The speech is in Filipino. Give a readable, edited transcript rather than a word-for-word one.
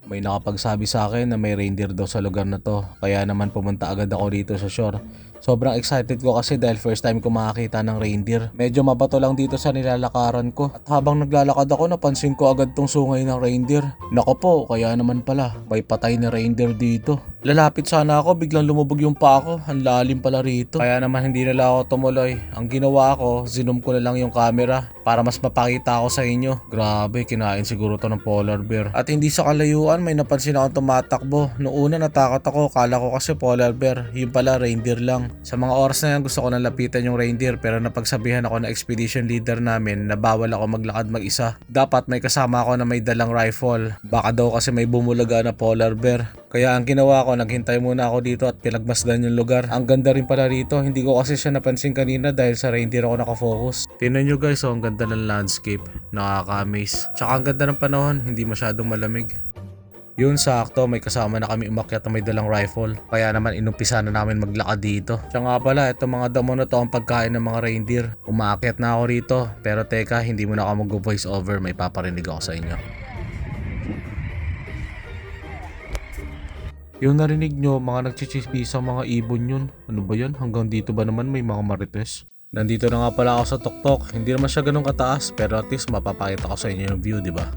May nakapagsabi sa akin na may reindeer daw sa lugar na to, kaya naman pumunta agad ako dito sa shore. Sobrang excited ko kasi dahil first time ko makakita ng reindeer. Medyo mabato lang dito sa nilalakaran ko at habang naglalakad ako napansin ko agad tong sungay ng reindeer. Nako po, kaya naman pala may patay na reindeer dito. Lalapit sana ako, biglang lumubog yung paa ko. Ang lalim pala rito. Kaya naman hindi na lang ako tumuloy. Ang ginawa ko, zoom ko na lang yung camera para mas mapakita ako sa inyo. Grabe, kinain siguro to ng polar bear. At hindi sa kalayuan, may napansin akong tumatakbo. Noong una natakot ako, kala ko kasi polar bear. Yung pala reindeer lang. Sa mga oras na yan gusto ko nang lapitan yung reindeer pero napagsabihan ako na expedition leader namin na bawal ako maglakad mag-isa. Dapat may kasama ako na may dalang rifle. Baka daw kasi may bumulaga na polar bear. Kaya ang ginawa ko, naghintay muna ako dito at pinagmasdan yung lugar. Ang ganda rin pala rito. Hindi ko kasi siya napansin kanina dahil sa reindeer ako nakafocus. Tingnan nyo guys, ang ganda ng landscape. Nakaka-amaze. Tsaka ang ganda ng panahon, hindi masyadong malamig. Yun sakto, may kasama na kami umakyat na may dalang rifle. Kaya naman inumpisa na namin maglakad dito. Siya nga pala, itong mga damo na to ang pagkain ng mga reindeer. Umaakyat na ako rito. Pero teka, hindi mo na ako mag-voice over. May paparinig ako sa inyo. Yung narinig nyo, mga nagchichismisang mga ibon yun. Ano ba yan? Hanggang dito ba naman may mga marites? Nandito na nga pala ako sa tuktok. Hindi naman siya ganun kataas, pero at least mapapakita ko sa inyo yung view, di ba?